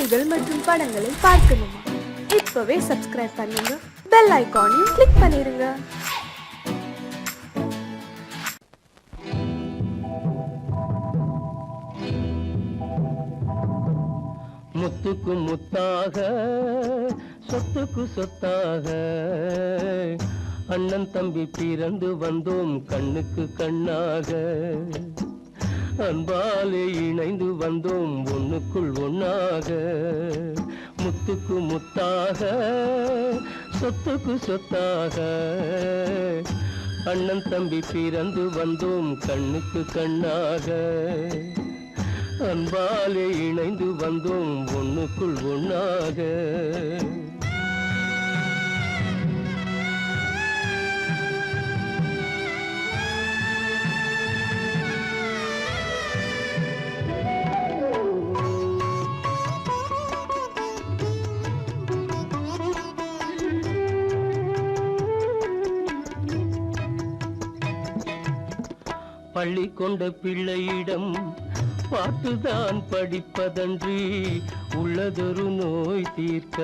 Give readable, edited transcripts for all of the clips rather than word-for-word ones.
பாடல்கள் மற்றும் படங்களை பார்க்கணுமா? இப்பவே சப்ஸ்கிரைப் பண்ணுங்க, பெல் ஐகானையும் கிளிக் பண்ணிருங்க. முத்துக்கு முத்தாக சொத்துக்கு சொத்தாக அண்ணன் தம்பி பிறந்து வந்தோம் கண்ணுக்கு கண்ணாக. அன்பாலே இணைந்து வந்தோம் ஒண்ணுக்குள் ஒண்ணாக. முத்துக்கு முத்தாக சொத்துக்கு சொத்தாக அண்ணன் தம்பி பிறந்து வந்தோம் கண்ணுக்கு கண்ணாக. அன்பாலே இணைந்து வந்தோம் ஒண்ணுக்குள் ஒண்ணாக. பள்ளி கொண்ட பிள்ளையிடம் பாட்டுதான் படிப்பதன்றி உள்ளதொரு நோய் தீர்க்க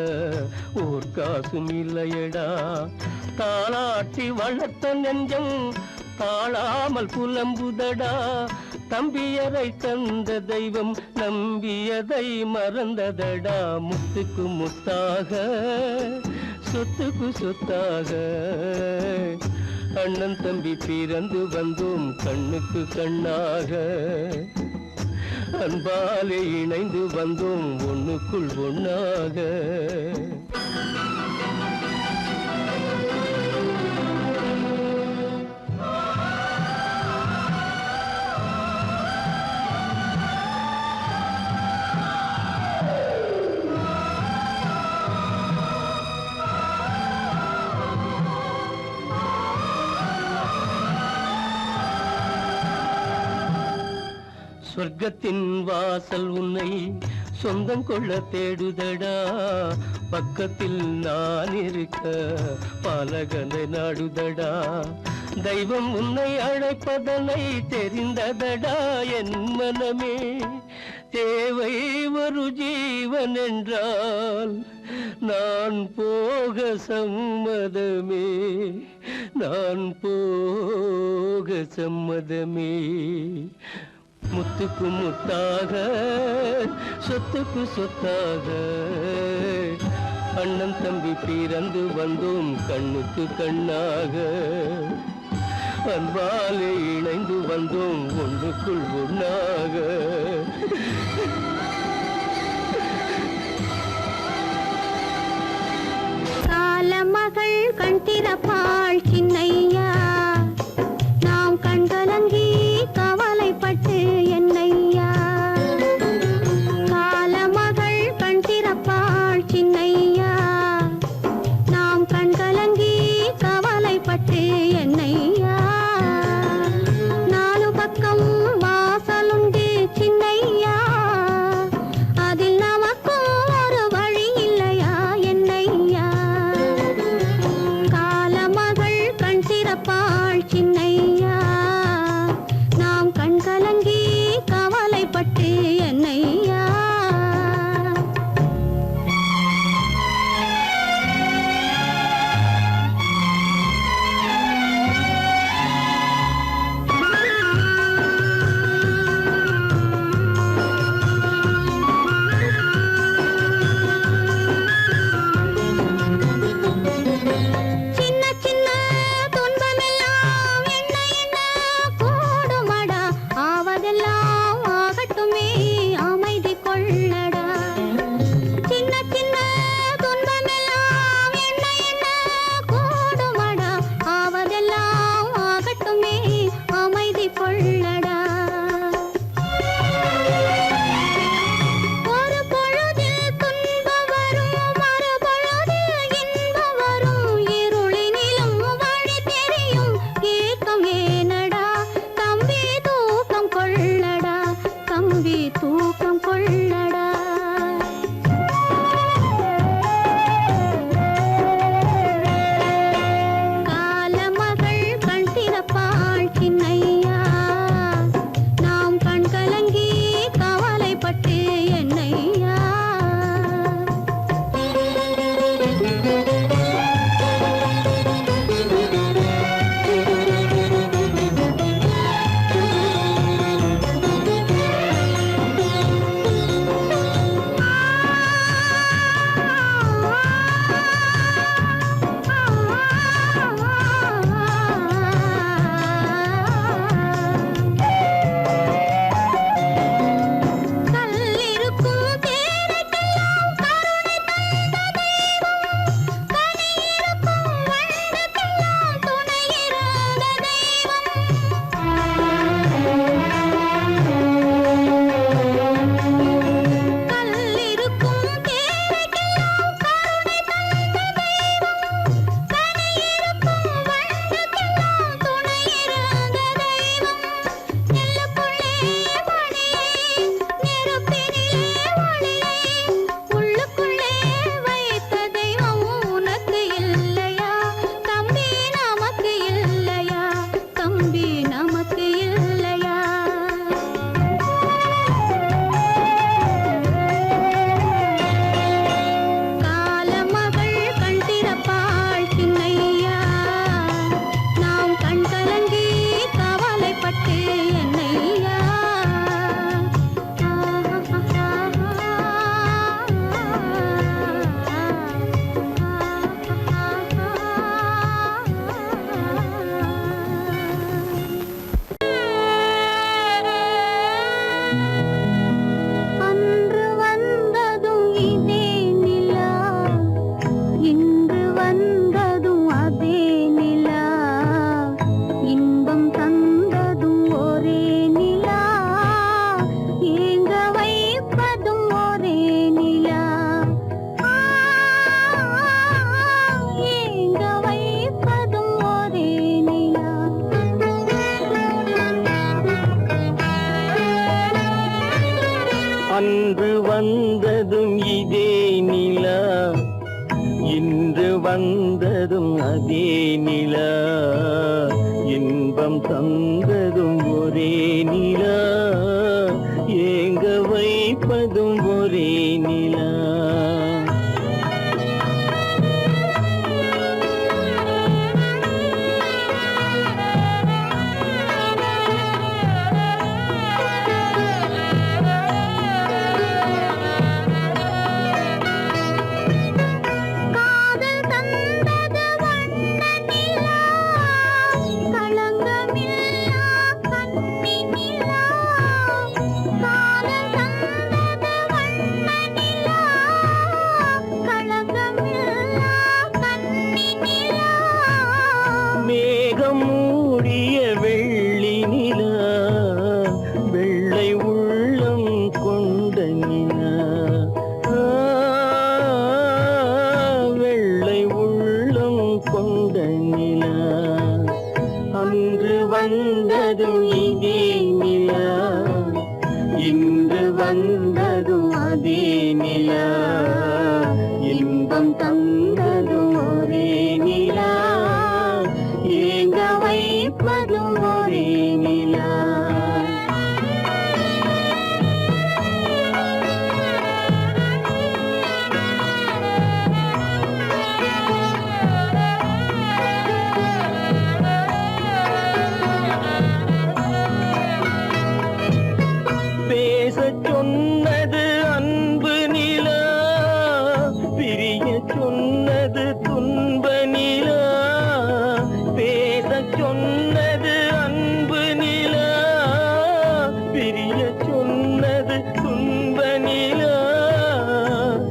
ஓர் காசும் இல்லையடா. தாளாட்டி வளர்த்த நெஞ்சம் தாழாமல் புலம்புதடா. தம்பியரை தந்த தெய்வம் நம்பியதை மறந்ததடா. முத்துக்கு முத்தாக சொத்துக்கு சொத்தாக அண்ணன் தம்பி பிறந்து வந்தோம் கண்ணுக்கு கண்ணாக. அன்பாலே இணைந்து வந்தோம் ஒண்ணுக்குள் ஒண்ணாக. சொர்க்கத்தின் வாசல் உன்னை சொந்தம் கொள்ள தேடுதடா. பக்கத்தில் நான் இருக்க பாலகனை நாடுதடா. தெய்வம் உன்னை அழைப்பதனை தெரிந்ததடா என் மனமே. தேவை ஒரு ஜீவன் என்றால் நான் போக சம்மதமே. நான் போக சம்மதமே. முத்துக்கு முத்தாக சொத்துக்கு சொத்தாக அண்ணன் தம்பி பிறந்து வந்தோம் கண்ணுக்கு கண்ணாக. அன்பாலே இணைந்து வந்தோம் ஒன்றுக்குள் ஒண்ணாக. காலமகள் கண் திறப்பாள் சின்னையா, நாம் கண்கலங்கி கவலைப்பட்டு என்னையா. காலமகள் கண் திறப்பாள் சின்னையா, நாம் கண்கலங்கி கவலைப்பட்டு என்னையா. நாலு பக்கம் வாசலுண்டு சின்னையா, வந்ததும் இதே நிலா, இன்று வந்ததும் அதே நிலா, இன்பம் தந்ததும் ஒரே நிலா, ஏங்க வைப்பதும் ஒரே நிலா. காதல் தந்தது வண்ண நிலா, களங்கமில்லா கன்னி நிலா. காதல் தந்தது வண்ண நிலா, களங்கமில்லா கன்னி நிலா. மேகம் மூடிய வெள்ளி நிலா, வெள்ளை உள்ளம் கொண்ட நிலா, வெள்ளை உள்ளம் கொண்ட நிலா. அன்று வந்ததும் இதே நிலா, இன்று வந்ததும் அதே நிலா, இன்பம் தந்ததும் ஒரே நிலா, ஏங்க வைப்பதும் ஒரே நிலா. பேசச் சொன்னது அன்பு நிலா, பிரியச் சொன்னது துன்ப நிலா. பேசச் சொன்னது அன்பு நிலா, பிரியச் சொன்னது துன்ப நிலா.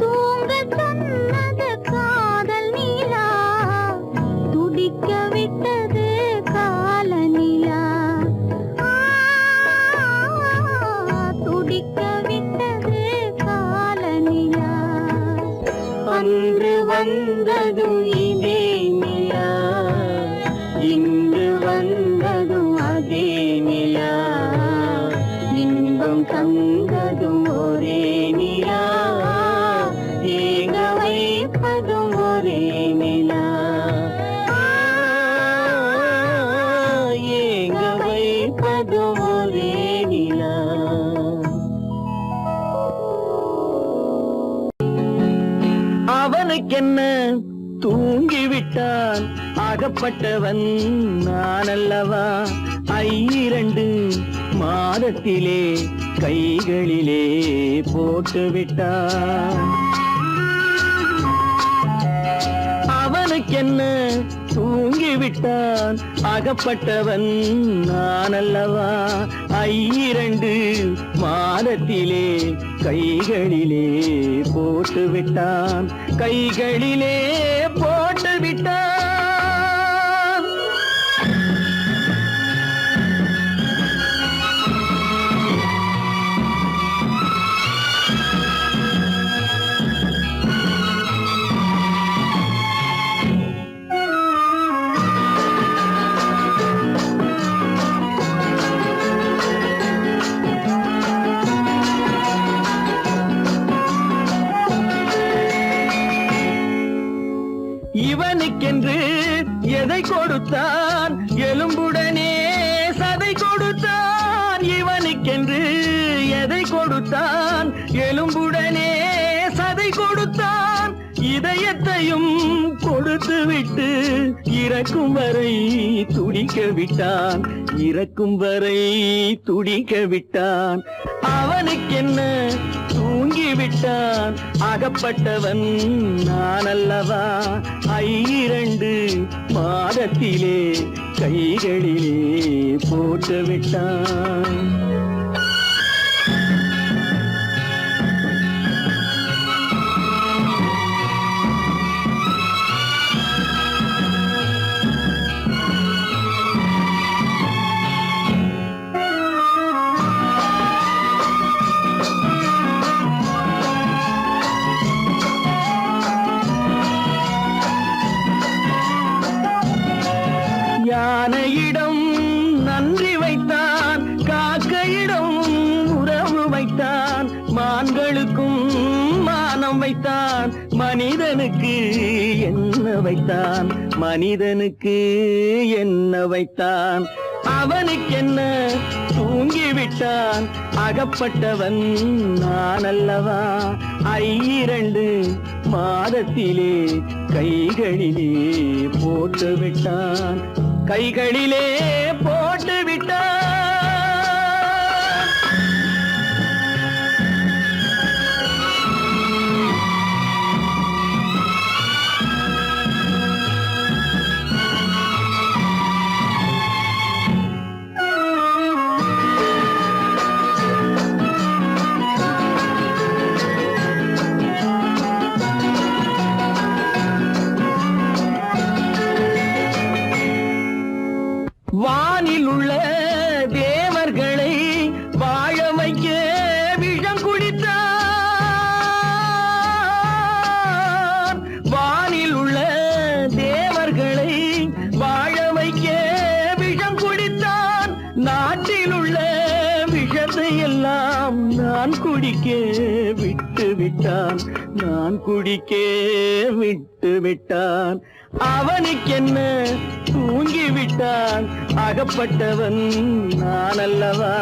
தூங்கச் சொன்னது காதல் நிலா, துடிக்க விட்டது கால நிலா. துடிக்க விட்டது கால நிலா. அன்று வந்ததும் இதே நிலா, இன்று வந்ததும் அதே நிலா, இன்பம் தந்ததும் ஒரே நிலா, ஏங்க வைப்பதும் ஒரே நிலா, ஏங்க வைப்பதும் ஒரே நிலா. அவனுக்கென்ன தூங்கிவிட்டான், அகப்பட்டவன் நான் அல்லவா. 2 மாதத்திலே கைகளிலே போட்டு விட்டான். அவனுக்கென்ன தூங்கிவிட்டான், அகப்பட்டவன் நான் அல்லவா. 2 மாதத்திலே கைகளிலே போட்டு விட்டான், கைகளிலே போட்டு விட்டான். இவனுக்கென்று எதை கொடுத்தான், எலும்புடனே சதை கொடுத்தான். இவனுக்கென்று எதை கொடுத்தான், எலும்புடனே சதை கொடுத்தான். இதயத்தையும் கொடுத்து விட்டு இறக்கும் வரை துடிக்க விட்டான், இறக்கும் வரை துடிக்க விட்டான். அவனுக்கென்ன தூங்கிவிட்டான், அகப்பட்டவன் நான் அல்லவா. 2 மாதத்திலே கைகளிலே போட்டு விட்டான். யானையிடம் நன்றி வைத்தான், காக்கையிடம் எண்ணம் வைத்தான் மனிதனுக்கு என்ன வைத்தான் மனிதனுக்கு என்ன வைத்தான் அவனுக்கென்ன தூங்கிவிட்டான் அகப்பட்டவன் நான் அல்லவா 2 மாதத்திலே கைகளிலே போட்டு விட்டான் கைகளிலே போட்டு விட்டான் வானில் உள்ள தேவர்களை வாழ வைக்க விஷம் குடித்தான் வானில் உள்ள தேவர்களை வாழ வைக்க விஷம் குடித்தான் நாட்டில் உள்ள விஷத்தை எல்லாம் நான் குடிக்க விட்டு விட்டான் நான் குடிக்க விட்டு விட்டான் அவனுக்கென்ன தூங்கிவிட்டான் அகப்பட்டவன் நான் அல்லவா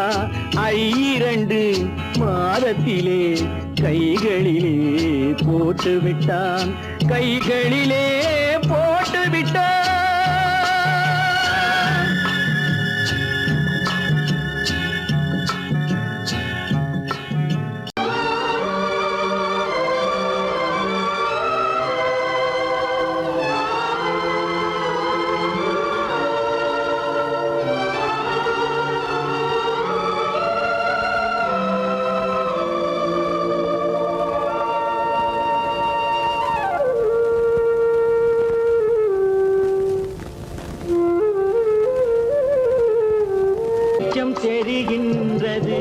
2 மாதத்திலே கைகளிலே போட்டு விட்டான் கைகளிலே போட்டு விட்டான் தெரிகின்றது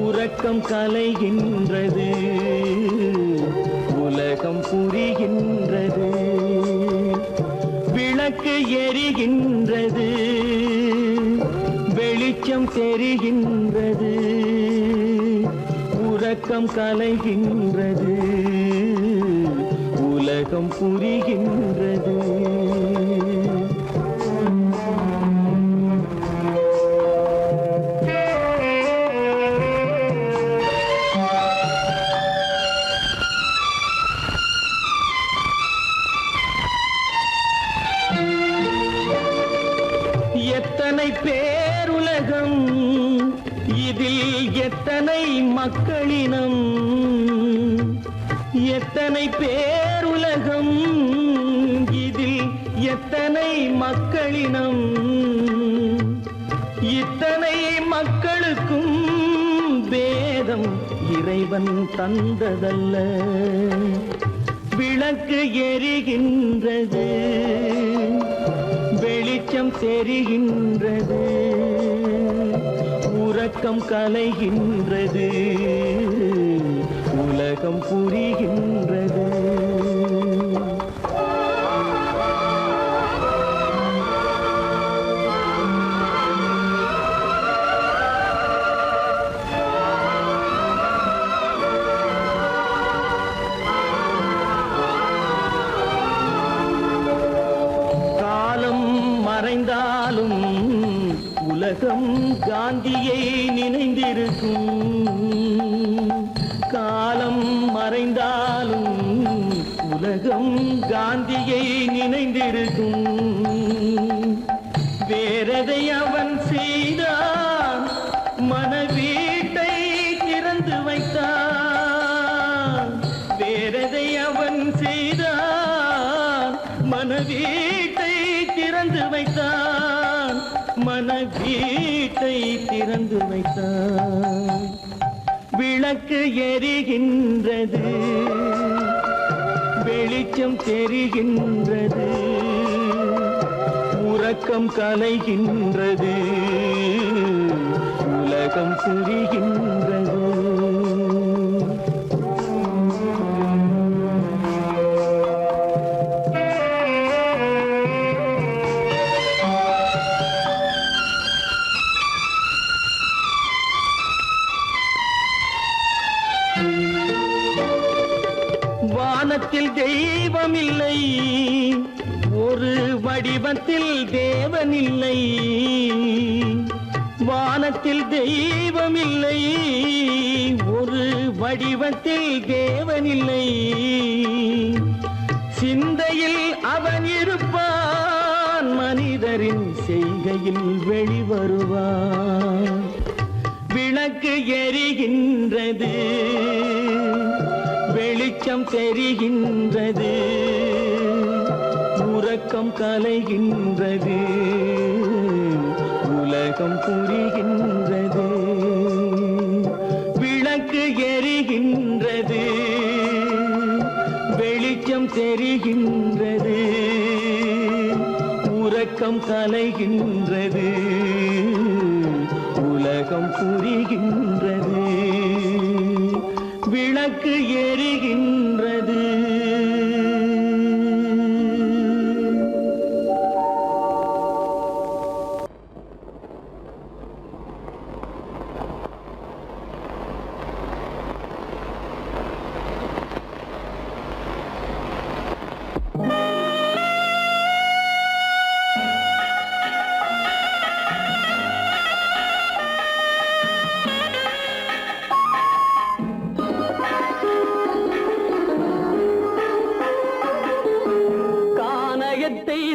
உறக்கம் கலைகின்றது உலகம் புரிகின்றது விளக்கு எரிகின்றது வெளிச்சம் தெரிகின்றது உறக்கம் கலைகின்றது உலகம் புரிகின்றது எத்தனை பேருலகம் இதில் எத்தனை மக்களினம் எத்தனை பேருலகம் இதில் எத்தனை மக்களினம் இத்தனை மக்களுக்கும் வேதம் இறைவன் தந்ததல்ல விளக்கு எரிகின்றது வெளிச்சம் தெரிகின்றது உறக்கம் கலைகின்றது உலகம் புரிகின்றது மறைந்தாலும் உலகம் காந்தியை நினைந்திருக்கும் காலம் மறைந்தாலும் உலகம் காந்தியை நினைந்திருக்கும் வேறதை அவன் செய்தான் மனவீட்டை திறந்து வைத்தான் வேறதை அவன் செய்தான் மனவீட்டை திறந்து வைத்தான் மனவீட்டை திறந்து வைத்தான் விளக்கு எரிகின்றது வெளிச்சம் தெரிகின்றது உறக்கம் கலைகின்றது உலகம் புரிகின்றது வானத்தில் தெய்வம் இல்லை, ஒரு வடிவத்தில் தேவன் இல்லை. வானத்தில் தெய்வம் இல்லை, ஒரு வடிவத்தில் தேவன் இல்லை. சிந்தையில் அவன் இருப்பான், மனிதரின் செய்கையில் வெளிவருவான். விளக்கு எரிகின்றது, வெளிச்சம் தெரிகின்றது, உறக்கம் கலைகின்றது, உலகம் புரிகின்றது. விளக்கு எரிகின்றது, வெளிச்சம் தெரிகின்றது, உறக்கம் கலைகின்றது, உலகம் புரிகின்றது. விளக்கு எரிகின்றது.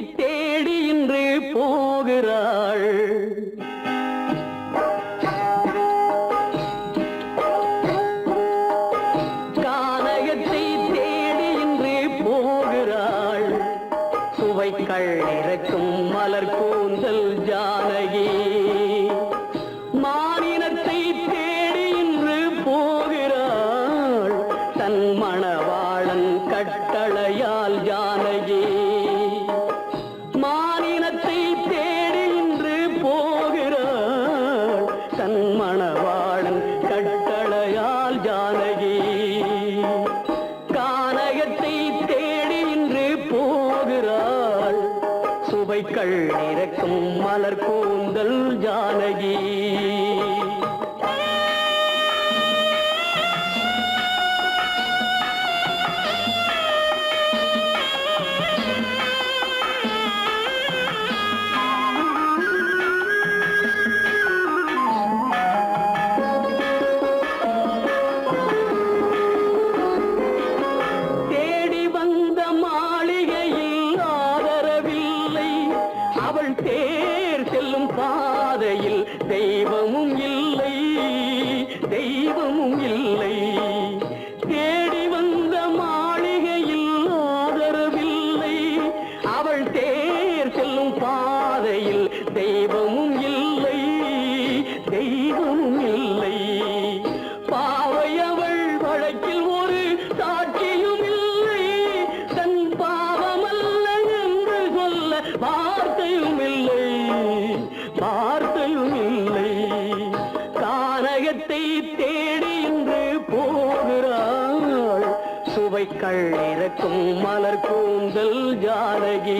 தேடி இன்று போகிறாள். கானகத்தை தேடி இன்று போகிறாள். சுவைக்கள் இறக்கும் மலர் கூந்தல் ஜானகி. மானினத்தை தேடி இன்று போகிறாள். தன் மணவாளன் கட்டளையால் ஜானகி. மானினத்தை தேடி இன்று போகிறாள். தன் மணவாளன் கட்டளையால் ஜானகி. கானகத்தை தேடி இன்று போகிறாள். சுவைக்கள் இறக்கும் மலர் கூந்தல் ஜானகி. தேர் செல்லும் பாதையில் தெய்வமும் இல்லை, தெய்வமும் இல்லை. தேடி வந்த மாளிகையில் ஆதரவில்லை. அவள் தேர் செல்லும் பாதையில் தெய்வமும் இல்லை, தெய்வமும் இல்லை. பாவை அவள் வழக்கில் ஒரு சாட்சியும் இல்லை. தன் பாவமல்ல என்று சொல்ல வார்த்தையும் இல்லை, வார்த்தையும் இல்லை. கானகத்தை தேடி இன்று போகிறாள். சுவைக்கள் இறக்கும் மலர் கூந்தல் ஜானகி.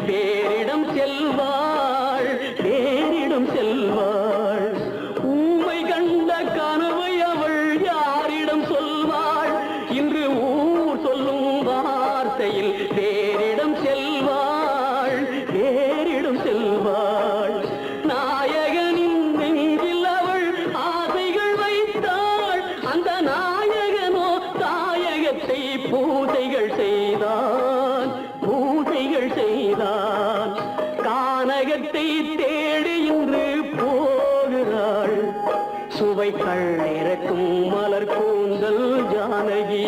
தேரிடம் செல்வாள், தேரிடம் செல்வாள். ஊமை கண்ட கனவை அவள் யாரிடம் சொல்வாள்? இன்று ஊர் சொல்லும் வார்த்தையில் தேரிடம் செல்வாள், தேரிடம் செல்வாள். நாயகனின் நெஞ்சில் அவள் ஆசைகள் வைத்தாள். அந்த நாயகனோ தாயகத்தை பூசைகள் செய்தான், பூசைகள் செய்தான். கானகத்தை தேடி இன்று போகிறாள். சுவைக்கள் இறக்கும் மலர் கூந்தல் ஜானகி.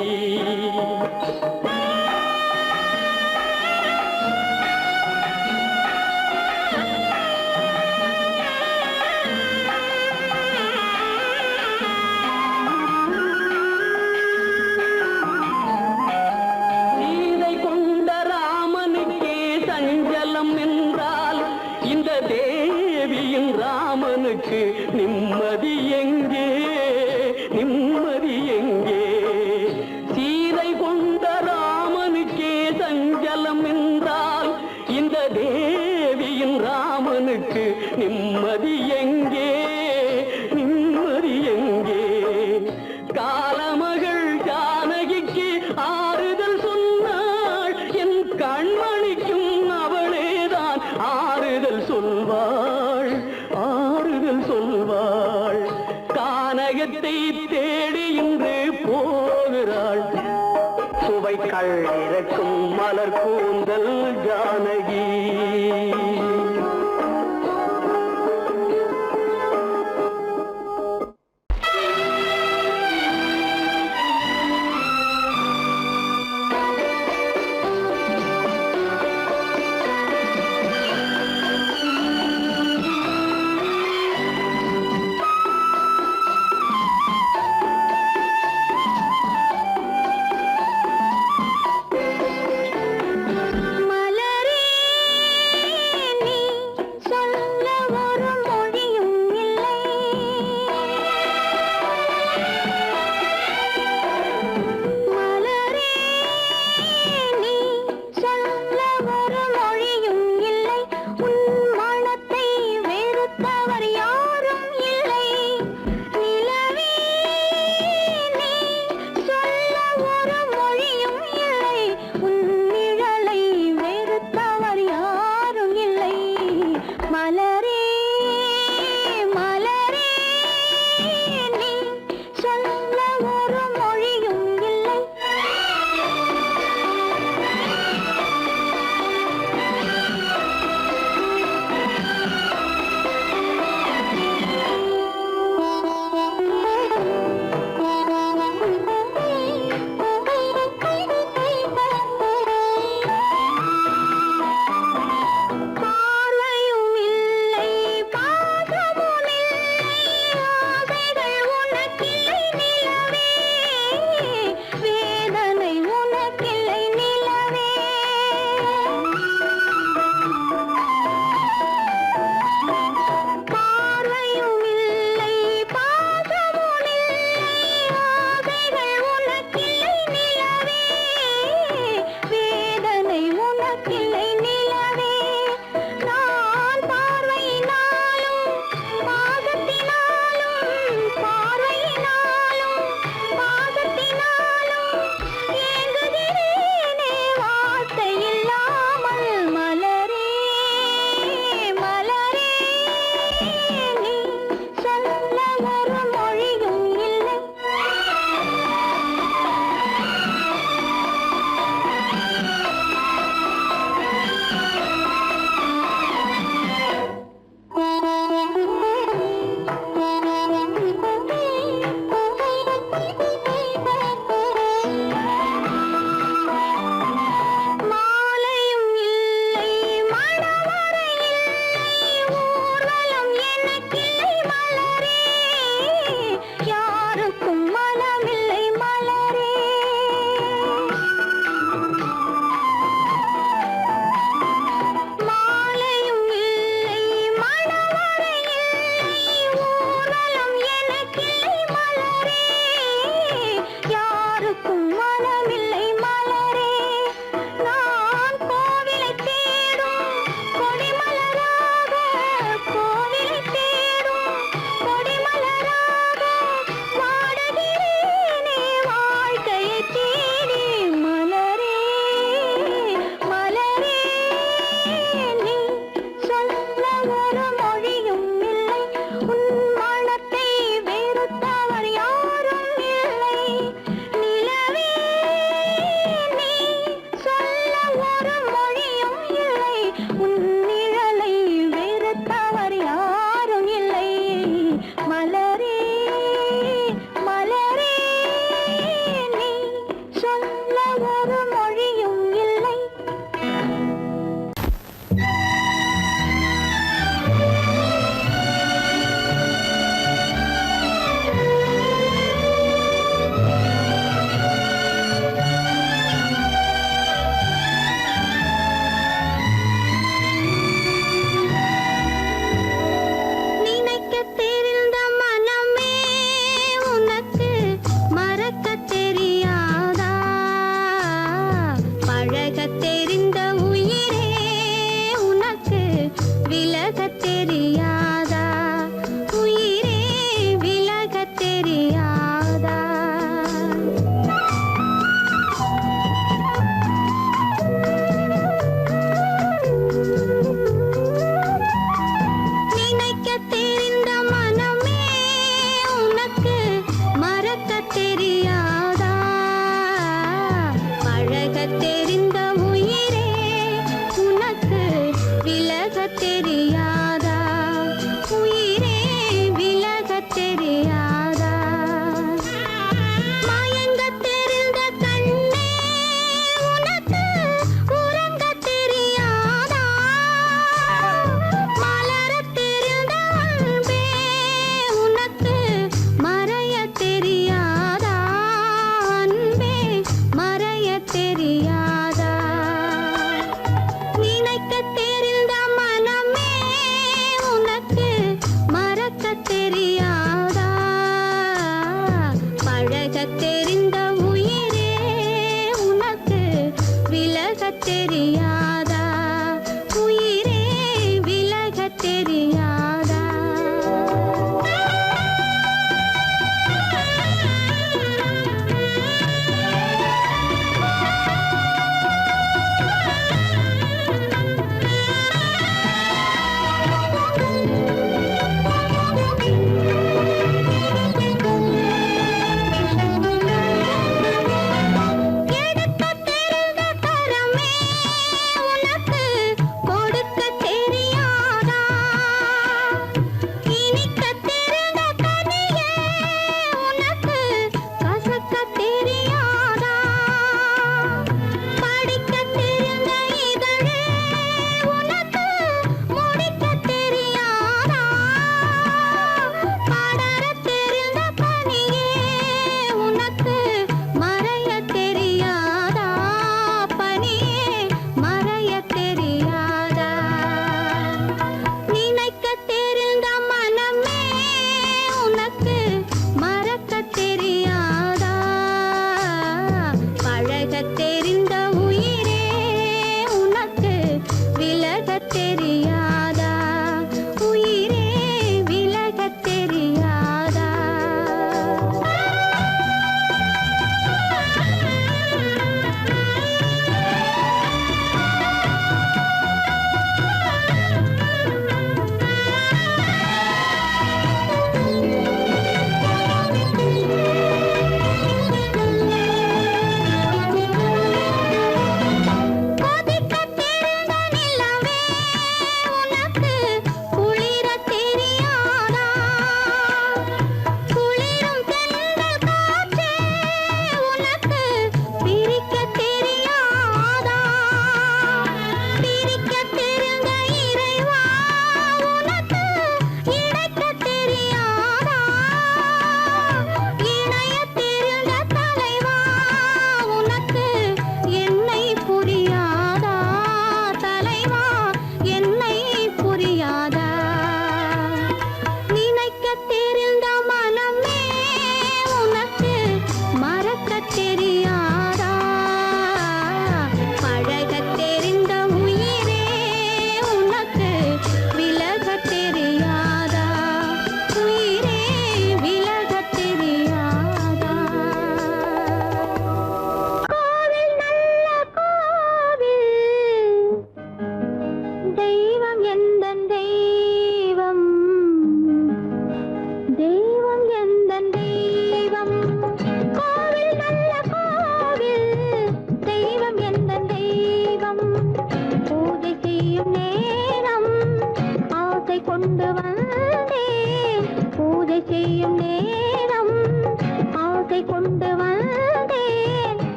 நிம்மதி எங்கே நிம்மதி எங்கே சீதை கொண்ட ராமனுக்கே சஞ்சலம் என்றால் இந்த தேவியின் ராமனுக்கு நிம்மதி எங்கே நிம்மதி எங்கே காலமகள் ஜானகிக்கு ஆறுதல் சொன்னாள் என் கண்மணிக்கும் அவளேதான் ஆறுதல் சொல்வாள் ஆறுதல் சொல்வாள் கானகத்தை தேடி இன்று போகிறாள் சுவைக்கள் இறக்கும் மலர் கூந்தல் ஜானகி மலரே நீ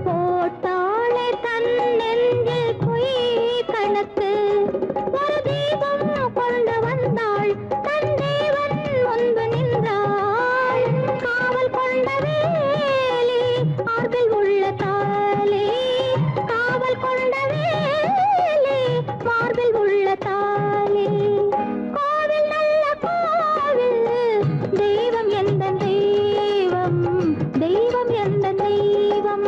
போட்டாளே தன் நெஞ்சில் பொய் கணக்கு ஒரு தீபம் கொண்டு வந்தாள் தன் தேவன் முன்பு நின்றாள் காவல் கொண்ட வேலி மார்பில் உள்ள தாலி காவல் கொண்ட வேலி மார்பில் உள்ள தாலி கோவில் நல்ல கோவில் தெய்வம் எந்த தெய்வம் தெய்வம் எந்த தெய்வம்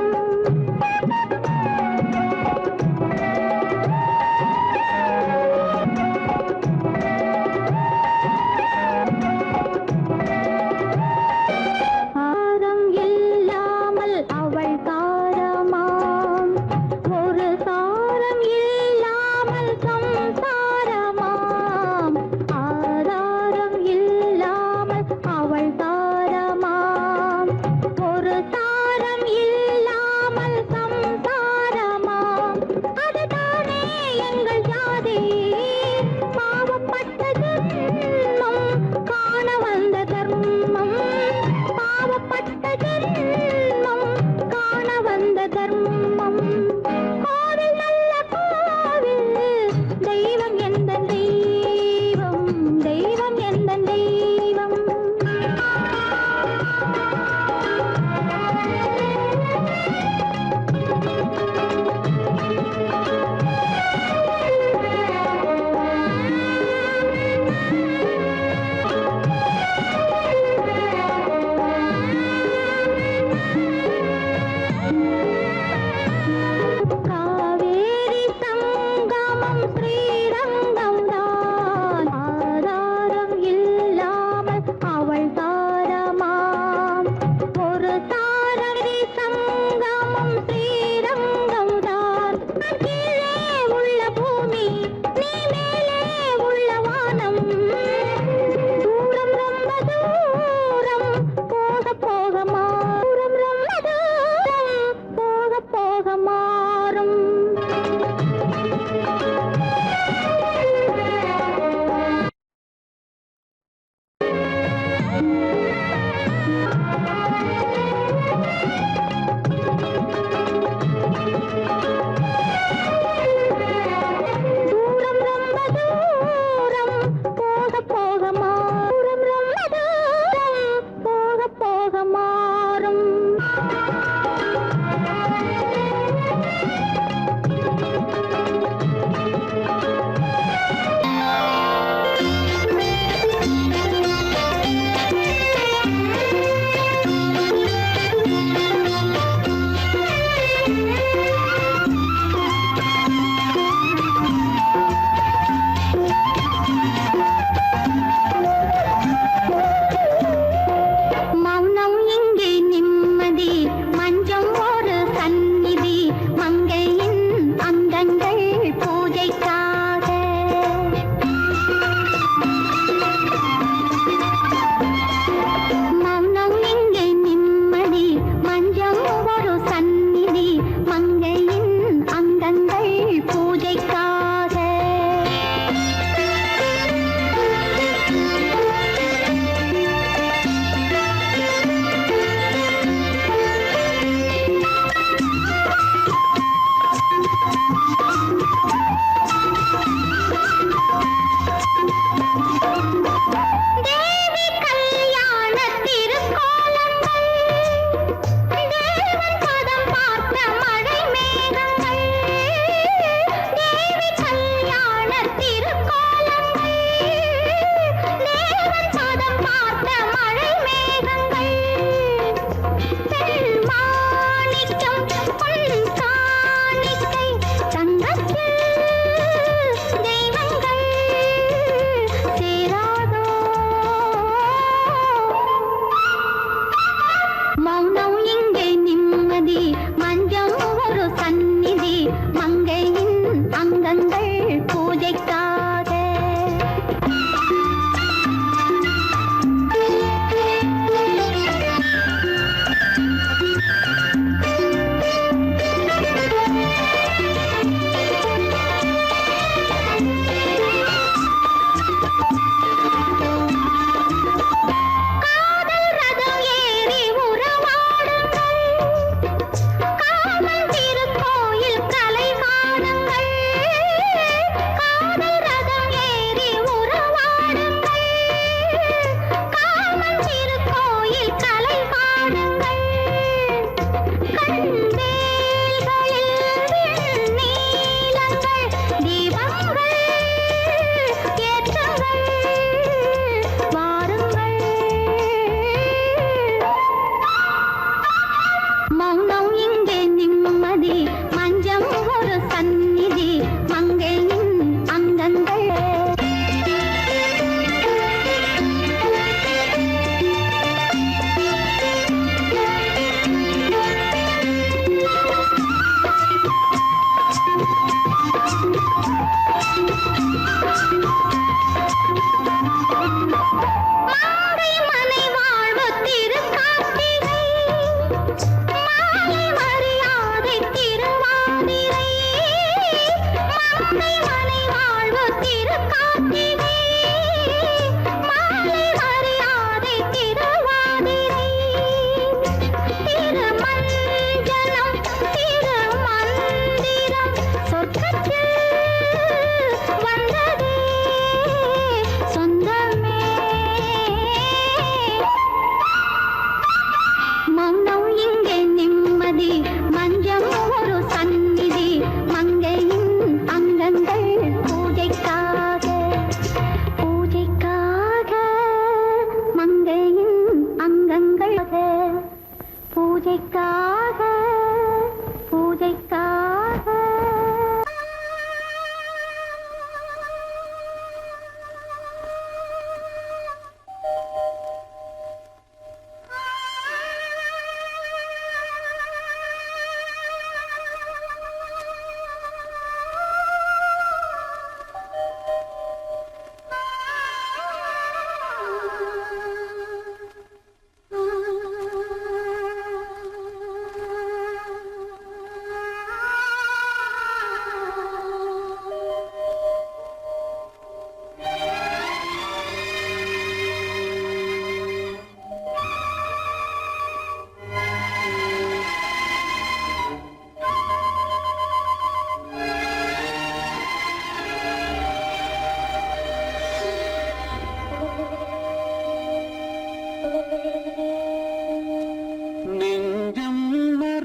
ஆரம் இல்லாமல் அவள் தாரமாம் ஒரு சாரம் இல்லாமல் சம்சாரமாம் ஆதாரம் இல்லாமல் அவள் தாரமாம் ஒரு சாரம் இல்லாமல்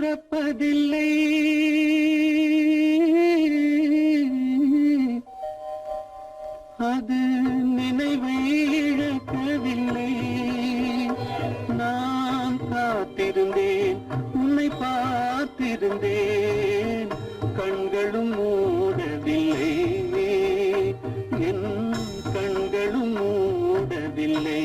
மறப்பதில்லை அது நினைவை இழக்கவில்லை நான் காத்திருந்தேன் உன்னை பார்த்திருந்தேன் கண்களும் மூடவில்லை என் கண்களும் மூடவில்லை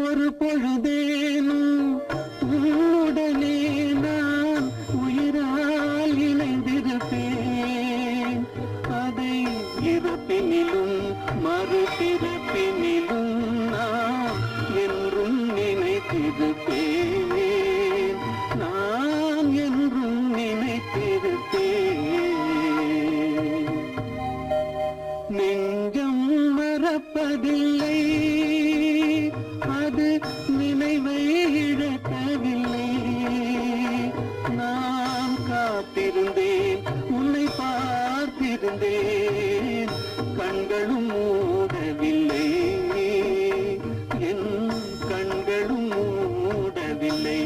ஒரு பொழுதேனும் உன்னுடனே நான் உயிரால் இணைந்திருப்பேன் அதை இருப்பினிலும் மறுபிறப்பினிலும் நான் என்றும் நினைத்திருப்பேன் நான் என்றும் நினைத்திருப்பேன் நெஞ்சம் மறப்பதில்லை அது நினைவை இழக்கவில்லை நான் காத்திருந்தேன் உன்னை பார்த்திருந்தேன் கண்களும் மூடவில்லை என் கண்களும் மூடவில்லை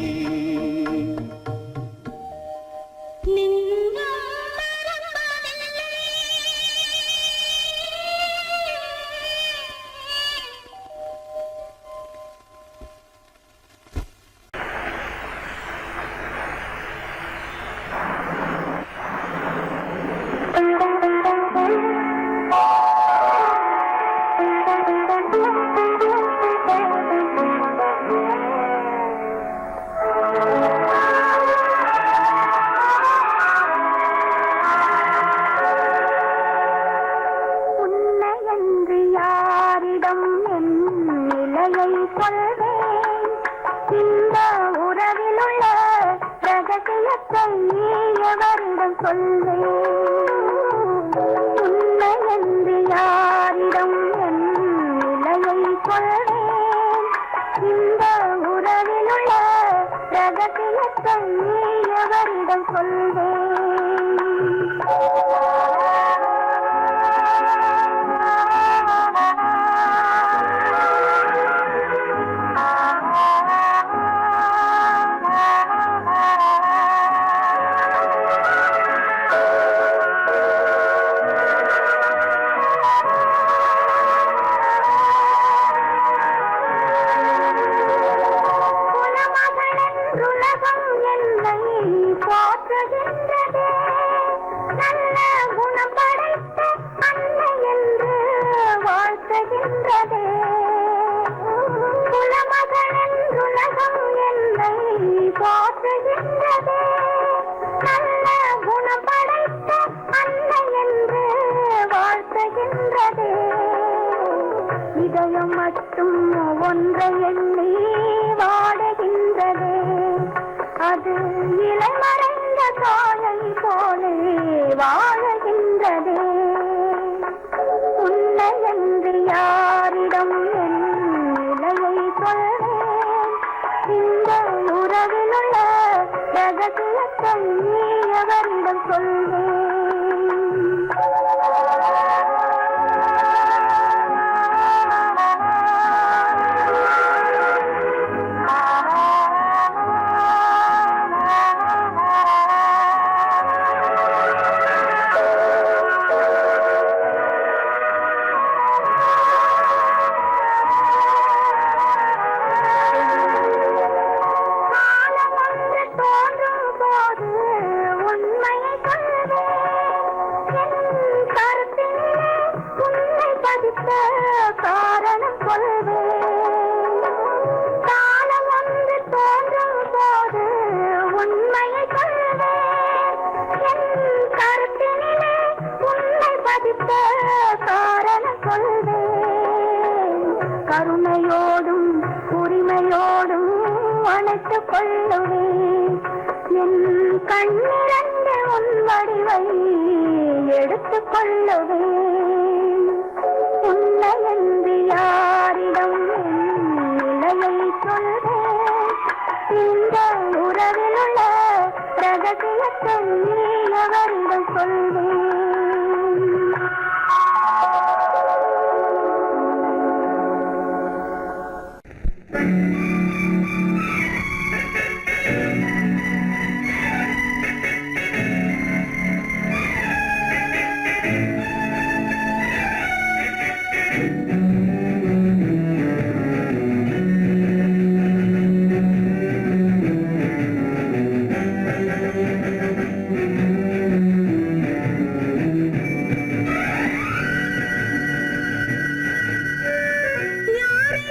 நல்ல குணம் படைத்த அன்னை என்று வாழ்த்துகின்ற இதயம் மட்டும் ஒன்றை எண்ணி வாடுகின்றதே. அது இலை மறைந்த காயை போலே வாழுகின்றதே. உன்னை என்று யாரிடம் என் நிலையை சொல்வேன்? இந்த உறவில் உள்ள ரகசியத்தை எவரிடம் சொல்வேன்? காரணம் சொல்வேன். காலம் ஒன்று தோன்றும் போது உண்மையை சொல்வேன். என் கருத்தினிலே உன்னை பதித்த காரணம் சொல்வேன். கருணையோடும் உரிமையோடும் அணைத்துக் கொள்ளுவேன். என் கண்ணிரண்டு உன் வடிவை எடுத்துக் கொள்ளுவேன். உன்னை என்று யாரிடம் நிலையை சொல்வேன்? இந்த உறவில் உள்ள ரகசியத்தை எவரிடம் சொல்வேன்? யாரை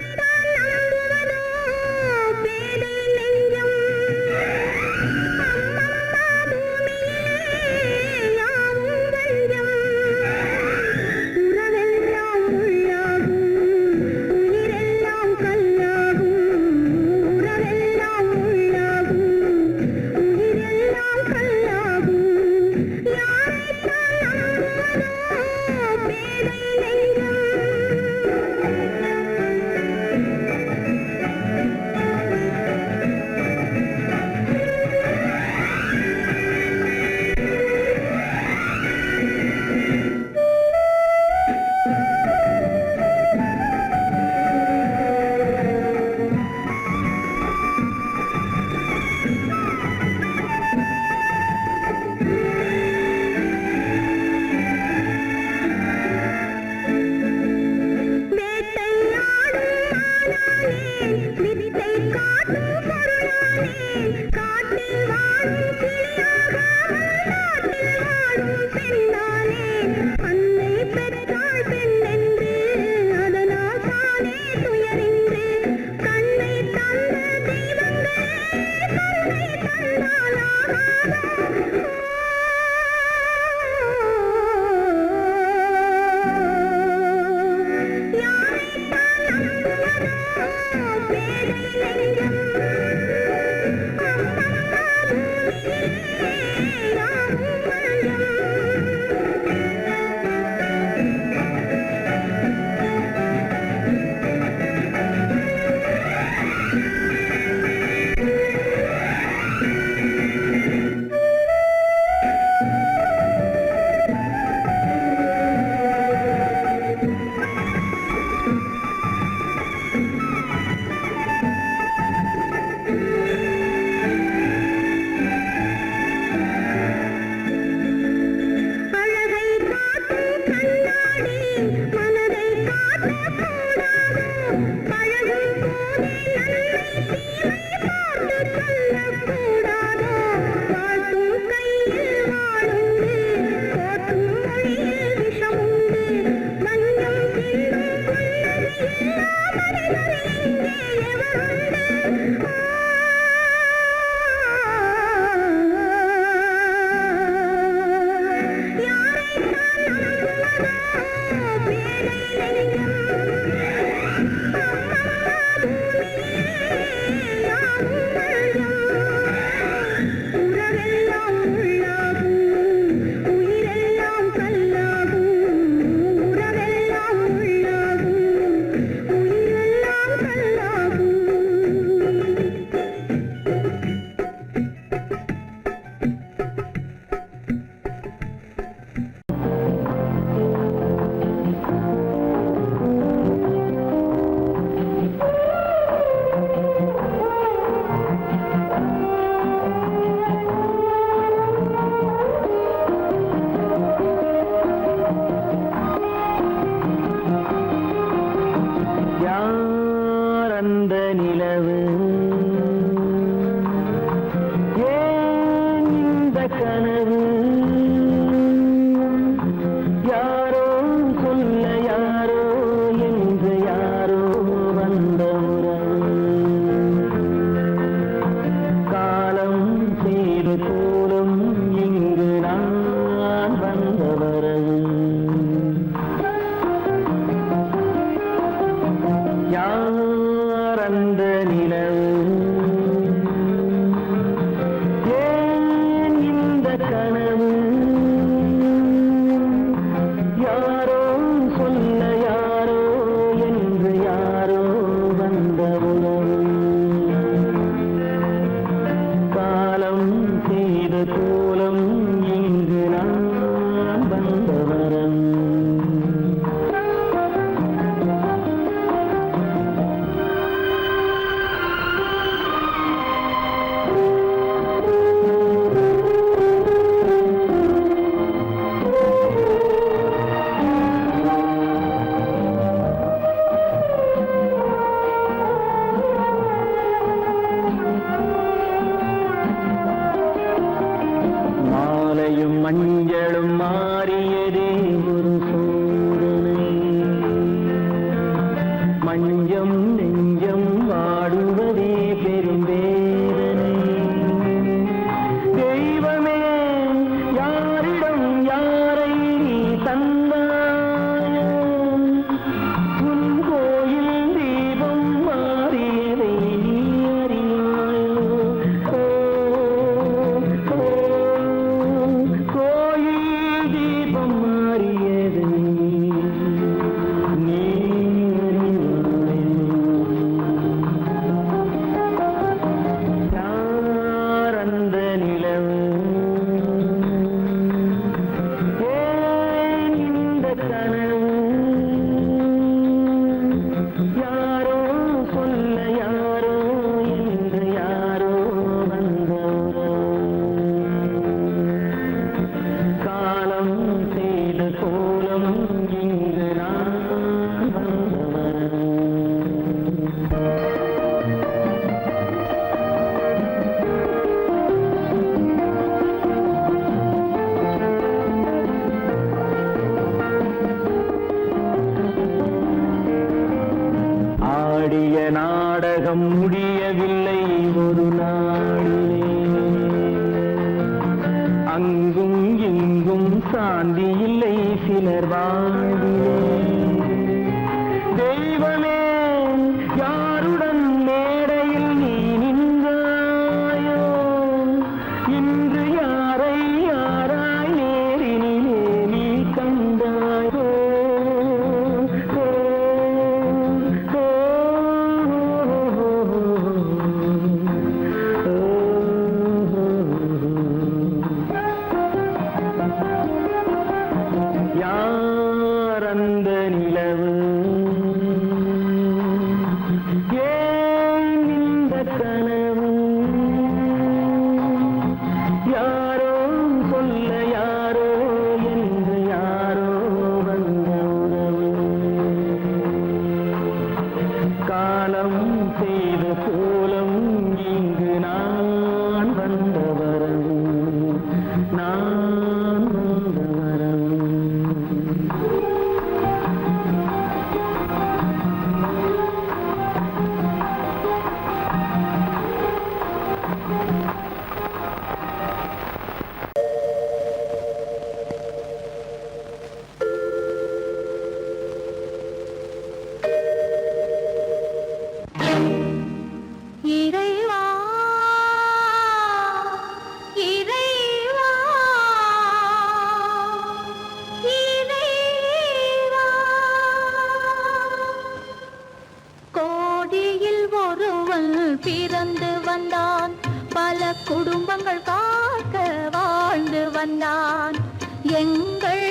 யார் அந்த நிலவு ஏன் இந்த கனவு யாரோ சொல்ல யாரோ என்று யாரோ வந்த உணவு காலம் செய்த கோலம் இங்கு நான் வந்த வரம் மாலையும் மஞ்சளும் மாறியதே ஒரு சோதனை மஞ்சம் நெஞ்சம் வாடுவதே பெரும் வேதனை தெய்வமே யாரிடம் யாரை நீ தந்தாயோ உன் கோயில் தீபம் மாறியதை நீ அறியாயோ கோயில் தீபம் மாறியதை நீ யார் அந்த நிலவு ஏன் இந்த கனவு யாரோ சொல்ல யாரோ என்று யாரோ வந்த காலம் செய்த கோலம் இங்கு நான் வந்தவன் ஆடிய நாடகம் முடியவில்லை ஒரு நாளிலே அங்கும் இங்கும் சாந்தி இல்லை சிலர் வாழ்விலே தெய்வமே யாருடன் மேடையில் நீ நின்றாயோ இன்று யாரை யாராய் நேரினிலே நீ கண்டாயோ யார் அந்த நிலவு ஏன் இந்த கனவு யாரோ சொல்ல யாரோ என்று யாரோ வந்த உறவு காலம் செய்த கோலம் இங்கு நான் வந்த வரம் நான் வந்த வரம் இறைவா இறைவா இறைவா கோடியில் ஒருவன் பிறந்து வந்தான் பல குடும்பங்கள் காக்க வாழ்ந்து வந்தான் எங்கள்